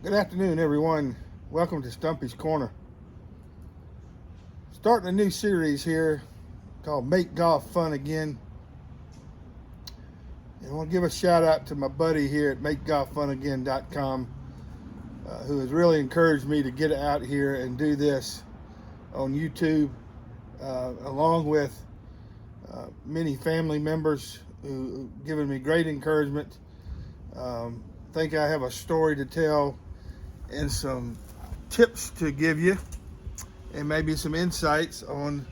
Good afternoon, everyone. Welcome to Stumpy's Corner. Starting a new series here called Make Golf Fun Again. And I want to give a shout out to my buddy here at MakeGolfFunAgain.com who has really encouraged me to get out here and do this on YouTube, along with many family members who have given me great encouragement. Think I have a story to tell and some tips to give you, and maybe some insights on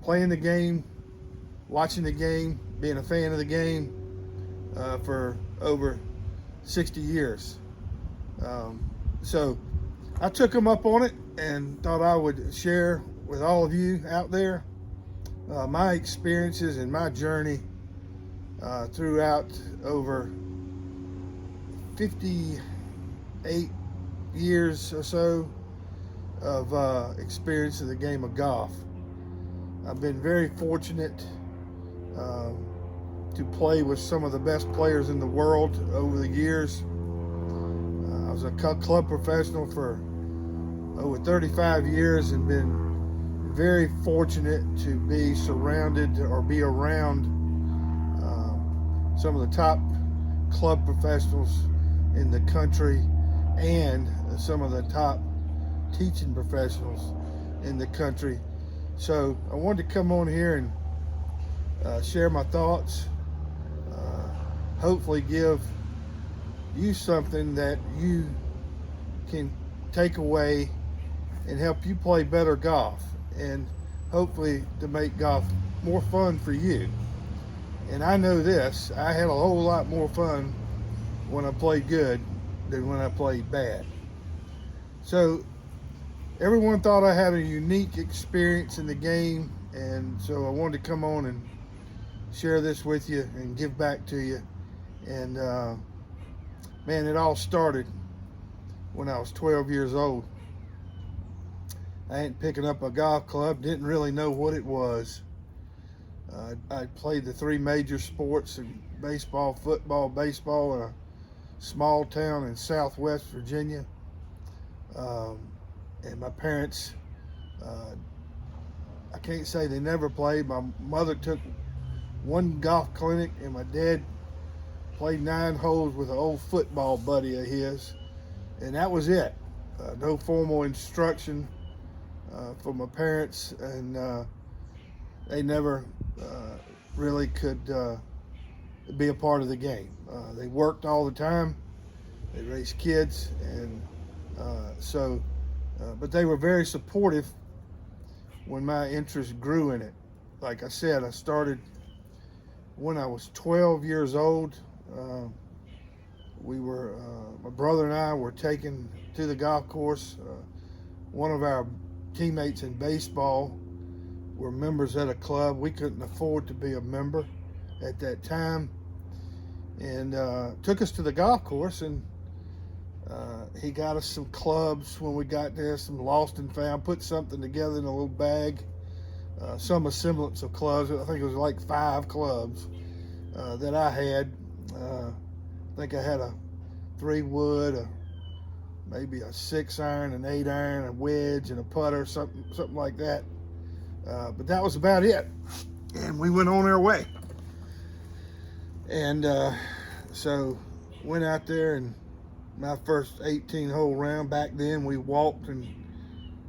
playing the game, watching the game, being a fan of the game for over 60 years. So I took them up on it and thought I would share with all of you out there my experiences and my journey throughout over 58 years or so of experience in the game of golf. I've been very fortunate to play with some of the best players in the world over the years. I was a club professional for over 35 years and been very fortunate to be surrounded or be around some of the top club professionals in the country and some of the top teaching professionals in the country. So I wanted to come on here and share my thoughts, hopefully give you something that you can take away and help you play better golf, and hopefully to make golf more fun for you. And I know this, I had a whole lot more fun when I played good than when I played bad. So everyone thought I had a unique experience in the game, and so I wanted to come on and share this with you and give back to you. And man, it all started when I was 12 years old. I ain't picking up a golf club, didn't really know what it was. I played the three major sports: baseball, football, baseball, in a small town in Southwest Virginia. And my parents, I can't say they never played. My mother took one golf clinic, and my dad played 9 holes with an old football buddy of his, and that was it. No formal instruction from my parents, and they never really could be a part of the game. They worked all the time. They raised kids, and but they were very supportive when my interest grew in it. Like I said, I started when I was 12 years old. My brother and I were taken to the golf course. One of our teammates in baseball were members at a club. We couldn't afford to be a member at that time, and took us to the golf course, and he got us some clubs when we got there, some lost and found, put something together in a little bag, some semblance of clubs. I think it was like 5 clubs that I had. I think I had a 3-wood, maybe a 6-iron, an 8-iron, a wedge, and a putter, something like that. But that was about it, and we went on our way. And so went out there, and my first 18-hole round, back then we walked and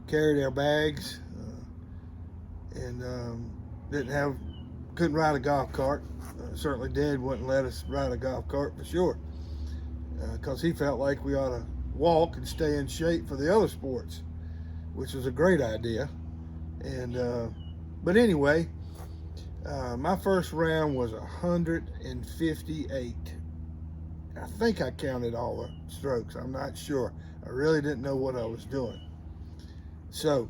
carried our bags, and couldn't ride a golf cart. Certainly Dad wouldn't let us ride a golf cart for sure, because he felt like we ought to walk and stay in shape for the other sports, which was a great idea. And but anyway, my first round was 158. I think I counted all the strokes. I'm not sure. I really didn't know what I was doing. So,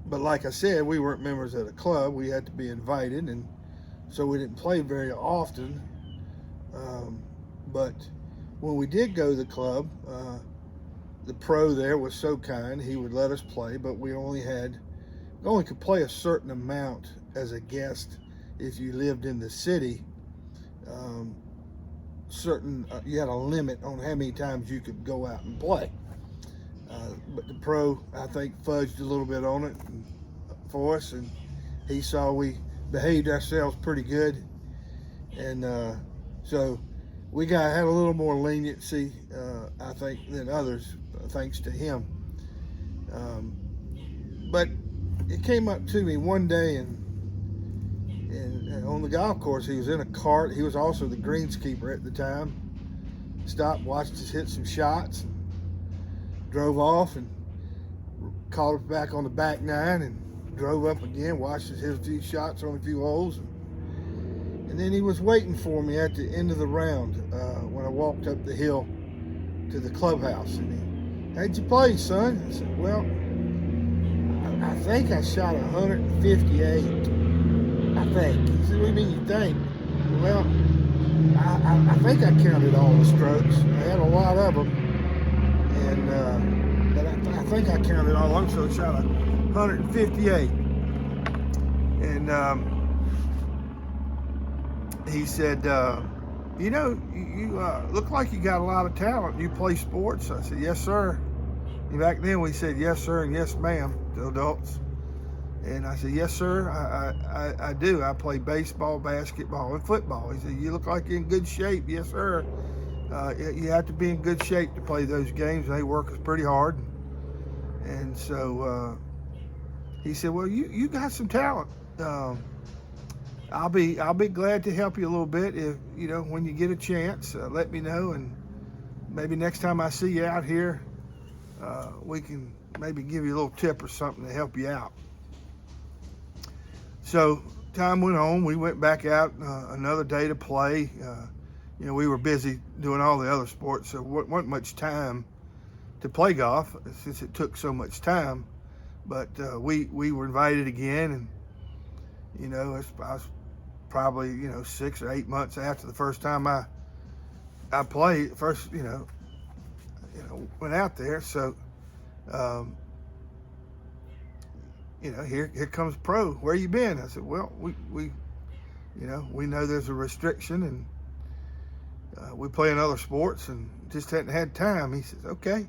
but like I said, we weren't members of the club. We had to be invited, and so we didn't play very often. But when we did go to the club, the pro there was so kind, he would let us play, but we only could play a certain amount as a guest if you lived in the city. you had a limit on how many times you could go out and play. But the pro, I think, fudged a little bit on it for us, and he saw we behaved ourselves pretty good, and so we had a little more leniency, I think, than others, thanks to him. But it came up to me one day, and on the golf course, he was in a cart. He was also the greenskeeper at the time. Stopped, watched us hit some shots, and drove off, and called us back on the back nine, and drove up again, watched us hit a few shots on a few holes, and then he was waiting for me at the end of the round when I walked up the hill to the clubhouse. And how'd you play, son? I said, well, I think I shot 158. I think. He said, what do you mean you think? Well, I think I counted all the strokes. I had a lot of them, and but I think I counted all of them, so I shot 158. And he said, you know, you look like you got a lot of talent. You play sports? I said, yes, sir. And back then we said yes, sir, and yes, ma'am to adults. And I said, yes, sir, I do. I play baseball, basketball, and football. He said, you look like you're in good shape. Yes, sir. You have to be in good shape to play those games. They work us pretty hard. And so he said, well, you got some talent. I'll be glad to help you a little bit if, you know, when you get a chance, let me know. And maybe next time I see you out here, we can maybe give you a little tip or something to help you out. So time went on. We went back out another day to play. You know, we were busy doing all the other sports, so there wasn't much time to play golf since it took so much time. But we were invited again, and you know, I was probably, you know, 6 or 8 months after the first time I played. First, you know, went out there. So, you know, here comes pro. Where you been? I said, well, we you know, we know there's a restriction, and we play in other sports, and just hadn't had time. He says, okay,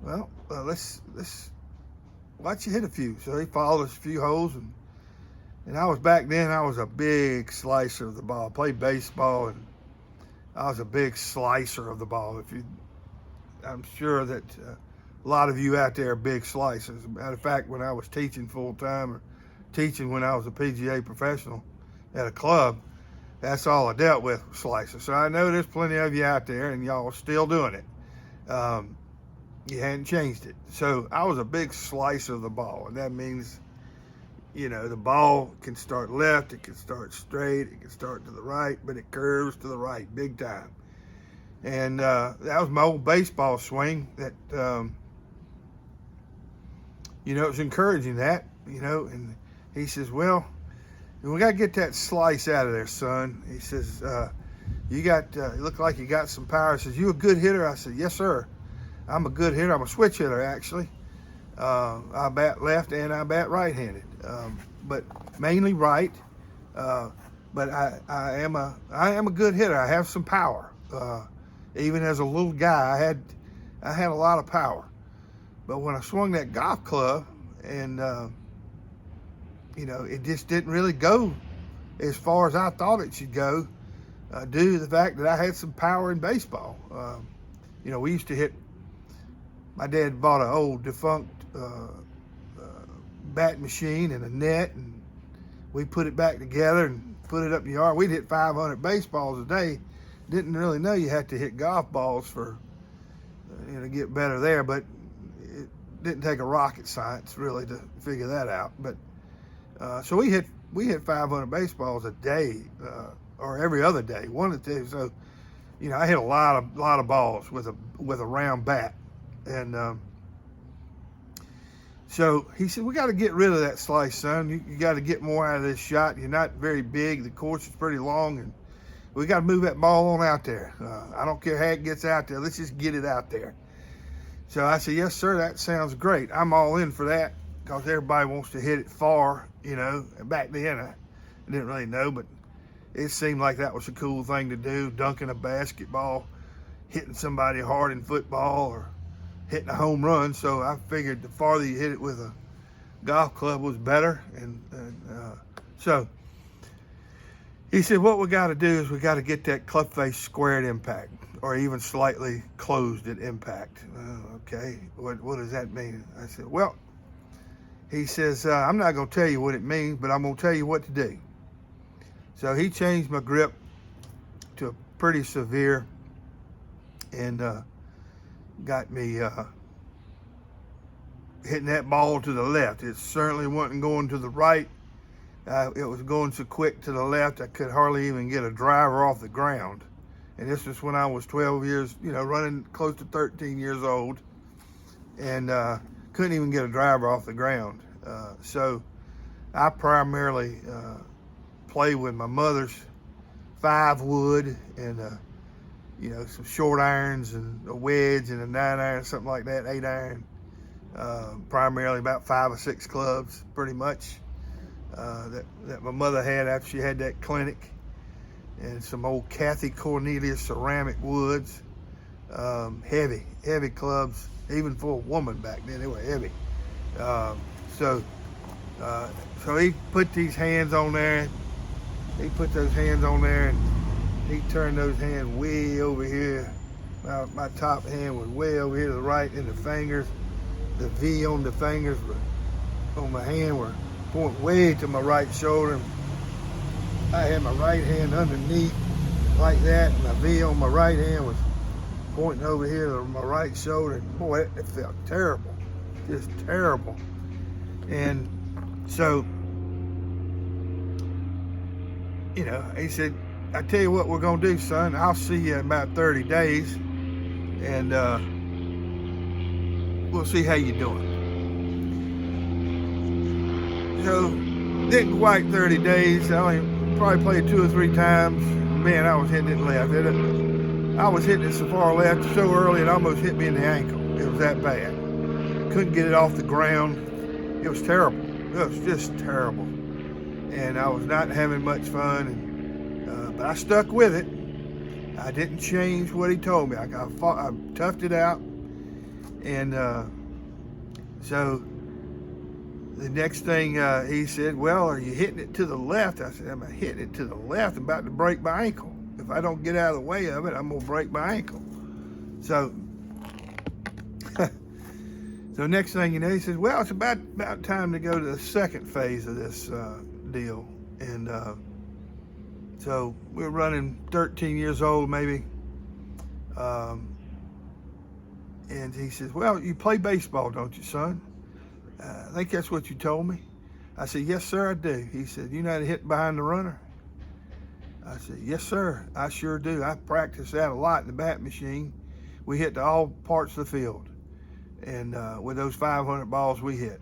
well, let's watch you hit a few. So he followed us a few holes, and I was back then, I was a big slicer of the ball. I played baseball, and I was a big slicer of the ball. I'm sure that a lot of you out there are big slicers. As a matter of fact, when I was teaching full time, or teaching when I was a PGA professional at a club, that's all I dealt with, slicers. So I know there's plenty of you out there, and y'all are still doing it. You hadn't changed it. So I was a big slicer of the ball, and that means, you know, the ball can start left, it can start straight, it can start to the right, but it curves to the right big time. And that was my old baseball swing that, you know, it was encouraging that, you know. And he says, well, we got to get that slice out of there, son. He says, you look like you got some power. He says, you a good hitter? I said, yes, sir. I'm a good hitter. I'm a switch hitter, actually. I bat left and I bat right-handed, but mainly right. But I am a good hitter. I have some power. Even as a little guy, I had a lot of power. But when I swung that golf club, and you know, it just didn't really go as far as I thought it should go, due to the fact that I had some power in baseball. You know, we used to hit. My dad bought an old defunct bat machine and a net, and we put it back together and put it up in the yard. We'd hit 500 baseballs a day. Didn't really know you had to hit golf balls for, you know, get better there, but it didn't take a rocket science really to figure that out. But so we hit 500 baseballs a day, or every other day, one of the two. So, you know, I hit a lot of balls with a round bat. And so he said, we got to get rid of that slice, son. You got to get more out of this shot. You're not very big. The course is pretty long, and we got to move that ball on out there. I don't care how it gets out there. Let's just get it out there. So I said, yes, sir, that sounds great. I'm all in for that, because everybody wants to hit it far, you know. And back then, I didn't really know, but it seemed like that was a cool thing to do, dunking a basketball, hitting somebody hard in football, or hitting a home run. So I figured the farther you hit it with a golf club was better. So he said, what we got to do is we got to get that club face square at impact, or even slightly closed at impact. Okay, what does that mean? I said, well, he says, I'm not going to tell you what it means, but I'm going to tell you what to do. So he changed my grip to a pretty severe, and got me hitting that ball to the left. It certainly wasn't going to the right. It was going so quick to the left, I could hardly even get a driver off the ground. And this was when I was 12 years, running close to 13 years old, and couldn't even get a driver off the ground. So I primarily play with my mother's 5-wood and some short irons and a wedge and a 9-iron, something like that, 8-iron. Primarily about 5 or 6 clubs, pretty much, that my mother had after she had that clinic, and some old Kathy Cornelius ceramic woods, heavy clubs, even for a woman back then. They were heavy. So he put these hands on there. He put those hands on there, and he turned those hands way over here. My top hand was way over here to the right, and the fingers, the V on the fingers on my hand were pointing way to my right shoulder. I had my right hand underneath like that, and my V on my right hand was pointing over here to my right shoulder. Boy, it felt terrible, just terrible. And so, he said, I tell you what we're gonna do, son. I'll see you in about 30 days, and we'll see how you're doing. So, didn't quite 30 days. I only probably played 2 or 3 times. Man, I was hitting it left. I was hitting it so far left so early it almost hit me in the ankle. It was that bad. Couldn't get it off the ground. It was terrible. It was just terrible. And I was not having much fun. But I stuck with it. I didn't change what he told me. I toughed it out. And so the next thing he said, well, are you hitting it to the left? I said, I'm hitting it to the left. I'm about to break my ankle. If I don't get out of the way of it, I'm going to break my ankle. So, so next thing you know, he says, well, it's about time to go to the second phase of this deal. And so we're running 13 years old, maybe. And he says, well, you play baseball, don't you, son? I think that's what you told me. I said, yes, sir, I do. He said, you know how to hit behind the runner? I said, yes, sir, I sure do. I practice that a lot in the bat machine. We hit to all parts of the field. And with those 500 balls we hit.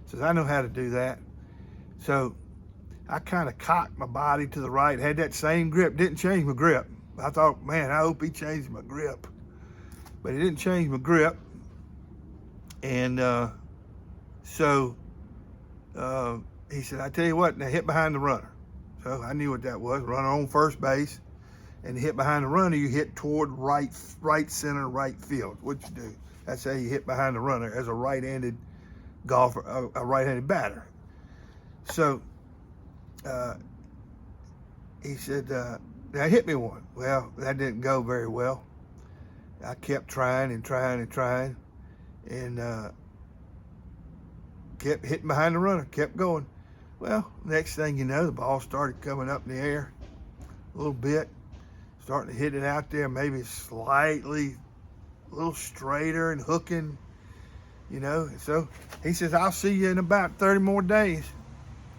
He says, I know how to do that. So I kind of cocked my body to the right, had that same grip, didn't change my grip. I thought, man, I hope he changed my grip. But he didn't change my grip. And so he said, I tell you what, now hit behind the runner. So I knew what that was, runner on first base. And to hit behind the runner, you hit toward right center, right field. What you do. That's how you hit behind the runner as a right-handed golfer, a right-handed batter. So he said, now hit me one. Well, that didn't go very well. I kept trying and trying and trying, and kept hitting behind the runner, kept going. Well, next thing you know, the ball started coming up in the air a little bit, starting to hit it out there, maybe slightly, a little straighter and hooking, So he says, I'll see you in about 30 more days.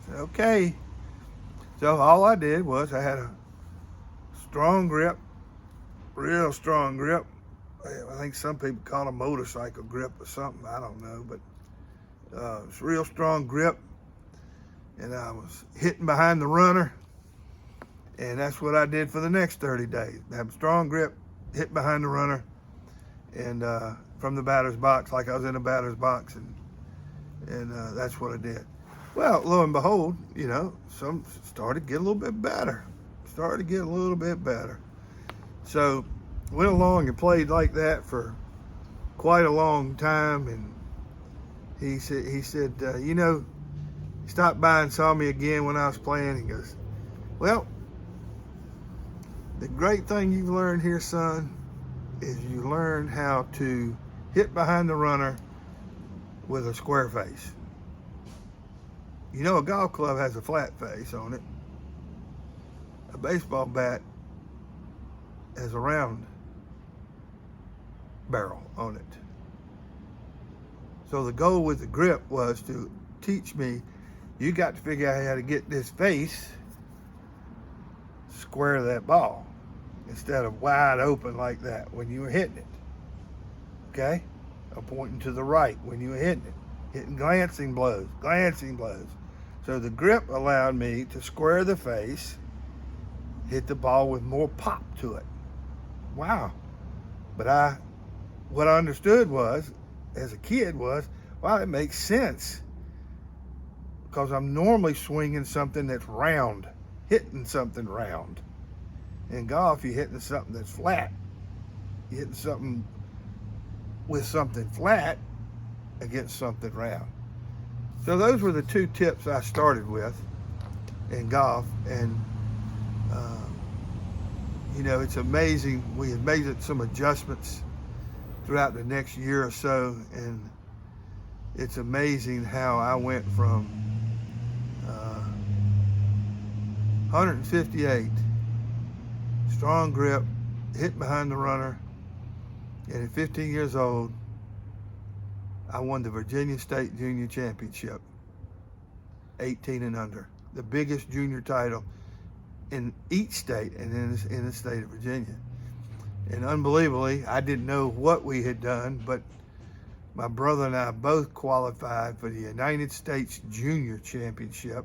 I said, okay. So all I did was I had a strong grip, real strong grip. I think some people call it a motorcycle grip or something. I don't know, but it's a real strong grip. And I was hitting behind the runner. And that's what I did for the next 30 days. Have a strong grip, hit behind the runner, and from the batter's box, like I was in a batter's box, and that's what I did. Well, lo and behold, some started to get a little bit better. started to get a little bit better. So went along and played like that for quite a long time, and he said, stopped by and saw me again when I was playing. He goes, well, the great thing you've learned here, son, is you learn how to hit behind the runner with a square face. A golf club has a flat face on it. A baseball bat has a round barrel on it. So the goal with the grip was to teach me, you got to figure out how to get this face square that ball instead of wide open like that when you were hitting it. Okay? I'm pointing to the right when you were hitting it. Hitting glancing blows. So the grip allowed me to square the face, hit the ball with more pop to it. Wow. But what I understood was, as a kid was, wow, it makes sense. Because I'm normally swinging something that's round, hitting something round. In golf, you're hitting something that's flat. You're hitting something with something flat against something round. So those were the two tips I started with in golf. And, it's amazing. We had made some adjustments throughout the next year or so, and it's amazing how I went from 158, strong grip, hit behind the runner, and at 15 years old, I won the Virginia State Junior Championship, 18 and under, the biggest junior title in each state and in the state of Virginia. And unbelievably, I didn't know what we had done, but my brother and I both qualified for the United States Junior Championship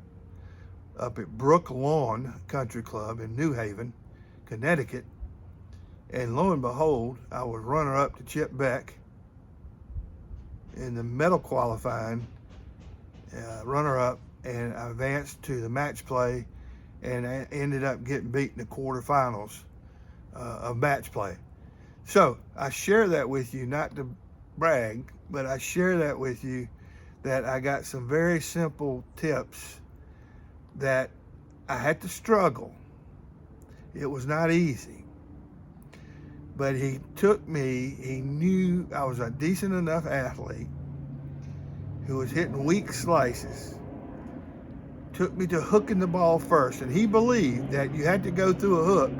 up at Brook Lawn Country Club in New Haven, Connecticut. And lo and behold, I was runner-up to Chip Beck in the medal qualifying, runner-up, and I advanced to the match play, and I ended up getting beat in the quarterfinals of match play. So I share that with you, not to brag, but I share that with you that I got some very simple tips that I had to struggle. It was not easy. But he took me, he knew I was a decent enough athlete who was hitting weak slices. Took me to hooking the ball first, and he believed that you had to go through a hook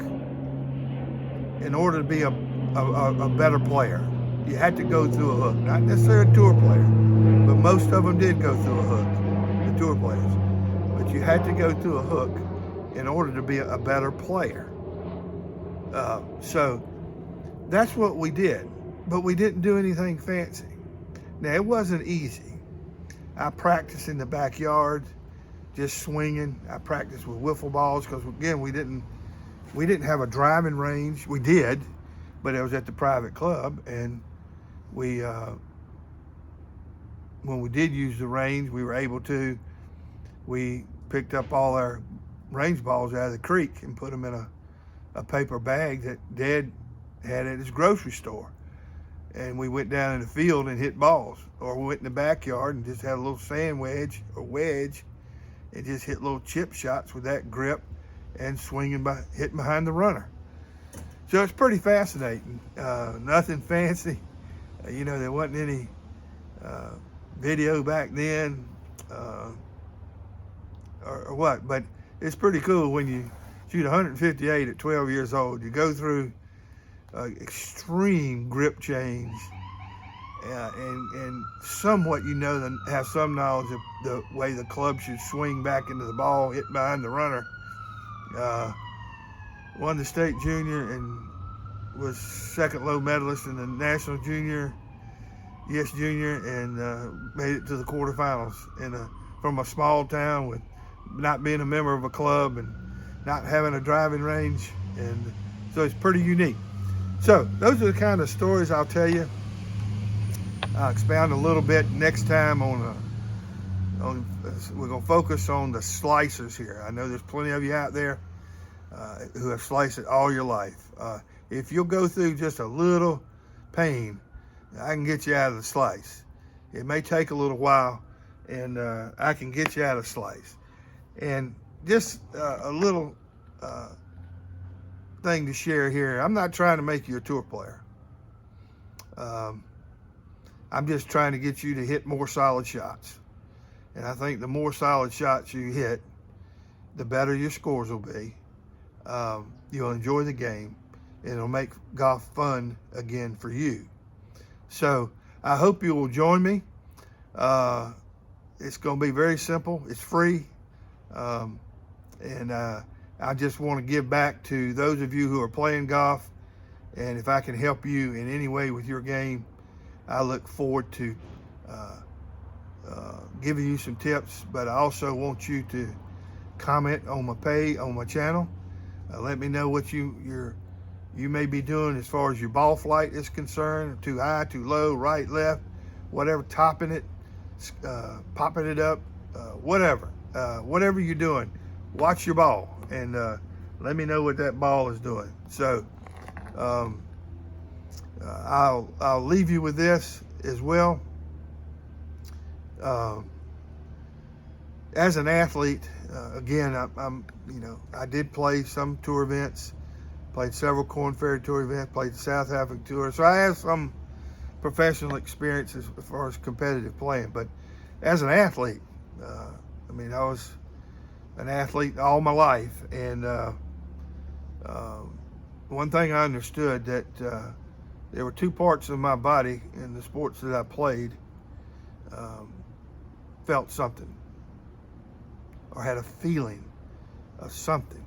in order to be a better player. You had to go through a hook, not necessarily a tour player, but most of them did go through a hook, the tour players. But you had to go through a hook in order to be a better player. So that's what we did, but we didn't do anything fancy. Now, it wasn't easy. I practiced in the backyard, just swinging. I practiced with wiffle balls because, again, we didn't have a driving range. We did, but it was at the private club, and we when we did use the range, we were able to. We picked up all our range balls out of the creek and put them in a paper bag that Dad had at his grocery store. And we went down in the field and hit balls. Or we went in the backyard and just had a little sand wedge and just hit little chip shots with that grip and hitting behind the runner. So it's pretty fascinating. Nothing fancy. There wasn't any video back then or what, but it's pretty cool when you shoot 158 at 12 years old. You go through extreme grip change, and somewhat have some knowledge of the way the club should swing back into the ball, hit behind the runner. Won the state junior and was second low medalist in the national junior, yes junior, and made it to the quarterfinals from a small town with not being a member of a club and not having a driving range, and so it's pretty unique. So those are the kind of stories I'll tell you. I'll expound a little bit next time we're gonna focus on the slicers here. I know there's plenty of you out there who have sliced it all your life. If you'll go through just a little pain, I can get you out of the slice. It may take a little while, and I can get you out of the slice. And just a little thing to share here. I'm not trying to make you a tour player. I'm just trying to get you to hit more solid shots. And I think the more solid shots you hit, the better your scores will be. You'll enjoy the game, and it'll make golf fun again for you. So I hope you will join me. It's going to be very simple. It's free. And I just want to give back to those of you who are playing golf. And if I can help you in any way with your game, I look forward to giving you some tips. But I also want you to comment on my page, on my channel. Let me know what you may be doing as far as your ball flight is concerned. Too high, too low, right, left, whatever, topping it, popping it up, whatever. Whatever you're doing, watch your ball and let me know what that ball is doing. So I'll leave you with this as well. As an athlete, again, I did play some tour events, played several Korn Ferry Tour events, played the South African Tour, so I have some professional experience as far as competitive playing. But as an athlete, I was an athlete all my life, and one thing I understood that there were two parts of my body in the sports that I played felt something or had a feeling of something,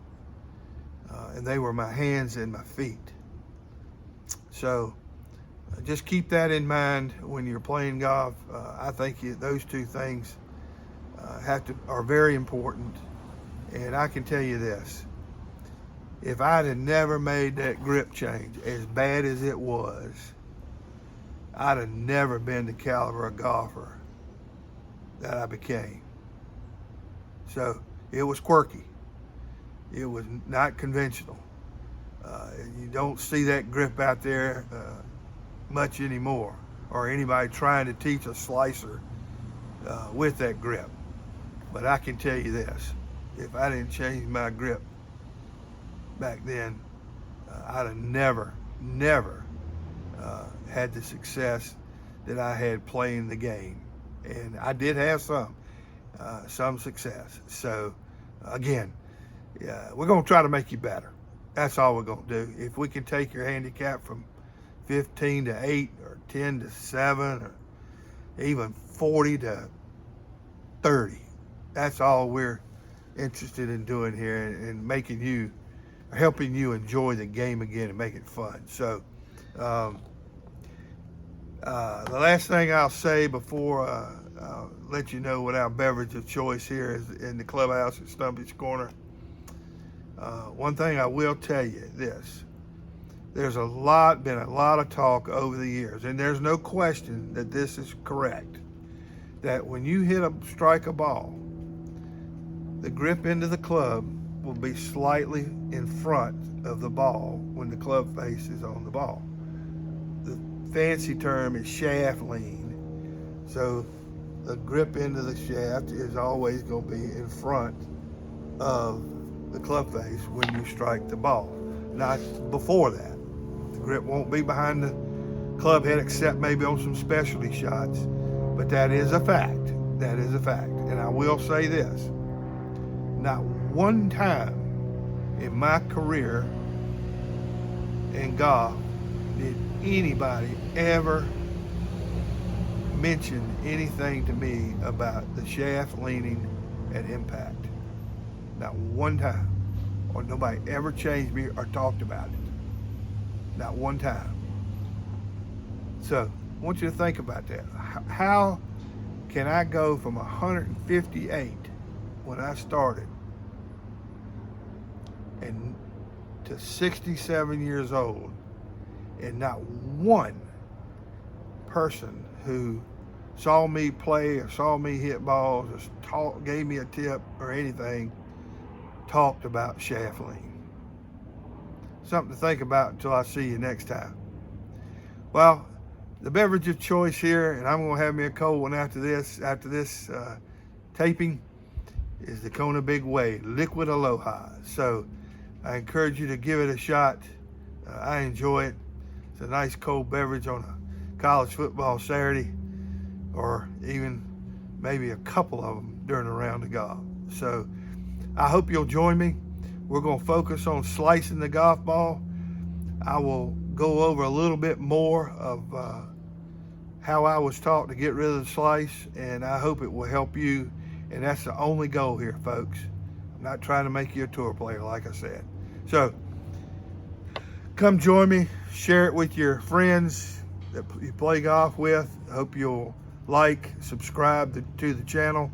and they were my hands and my feet. So just keep that in mind when you're playing golf. I think those two things are very important. And I can tell you this, if I'd have never made that grip change, as bad as it was, I'd have never been the caliber of golfer that I became. So it was quirky. It was not conventional. You don't see that grip out there much anymore, or anybody trying to teach a slicer with that grip. But I can tell you this, if I didn't change my grip back then, I'd have never had the success that I had playing the game. And I did have some success. So again, we're going to try to make you better. That's all we're going to do. If we can take your handicap from 15 to 8 or 10 to 7 or even 40 to 30, that's all we're interested in doing here, and making you, helping you enjoy the game again and make it fun. So the last thing I'll say before I'll let you know what our beverage of choice here is in the clubhouse at Stumpage Corner. One thing I will tell you this, there's been a lot of talk over the years, and there's no question that this is correct, that when you strike a ball, the grip into the club will be slightly in front of the ball when the club face is on the ball. The fancy term is shaft lean. So the grip into the shaft is always going to be in front of the club face when you strike the ball. Not before that. The grip won't be behind the club head except maybe on some specialty shots. But that is a fact. That is a fact. And I will say this. Not one time in my career in golf did anybody ever mention anything to me about the shaft leaning at impact. Not one time. Or nobody ever changed me or talked about it. Not one time. So I want you to think about that. How can I go from 158 when I started and to 67 years old, and not one person who saw me play or saw me hit balls or gave me a tip or anything talked about shaft lean? something to think about until I see you next time. Well, the beverage of choice here, and I'm going to have me a cold one after this taping, is the Kona Big Wave Liquid Aloha. So I encourage you to give it a shot. I enjoy it. It's a nice cold beverage on a college football Saturday, or even maybe a couple of them during a round of golf. So I hope you'll join me. We're going to focus on slicing the golf ball. I will go over a little bit more of how I was taught to get rid of the slice, and I hope it will help you. And that's the only goal here, folks. I'm not trying to make you a tour player, like I said. So come join me, share it with your friends that you play golf with. I hope you'll like, subscribe to the channel,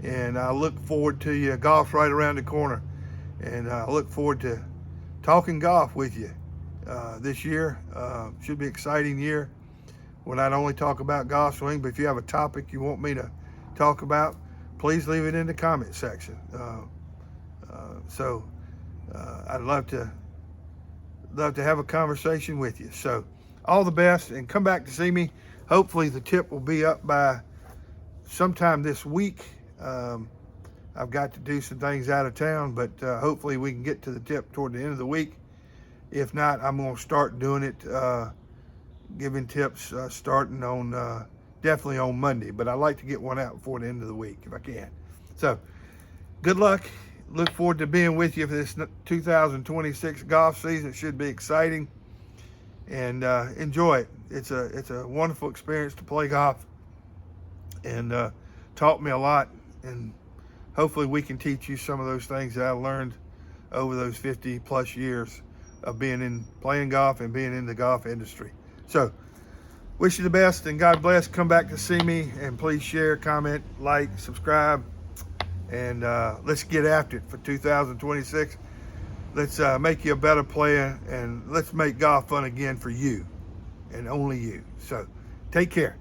and I look forward to you. Golf's right around the corner, and I look forward to talking golf with you this year. Should be an exciting year. We'll not only talk about golf swing, but if you have a topic you want me to talk about, please leave it in the comment section. I'd love to have a conversation with you. So all the best, and come back to see me. Hopefully the tip will be up by sometime this week. I've got to do some things out of town, but hopefully we can get to the tip toward the end of the week. If not, I'm going to start doing it, giving tips starting on definitely on Monday, but I'd like to get one out before the end of the week if I can. So good luck. Look forward to being with you for this 2026 golf season. It should be exciting, and enjoy it. It's a wonderful experience to play golf, and taught me a lot, and hopefully we can teach you some of those things that I learned over those 50 plus years of playing golf and being in the golf industry. So wish you the best, and God bless. Come back to see me, and please share, comment, like, subscribe, and let's get after it for 2026. Let's make you a better player, and let's make golf fun again for you and only you. So take care.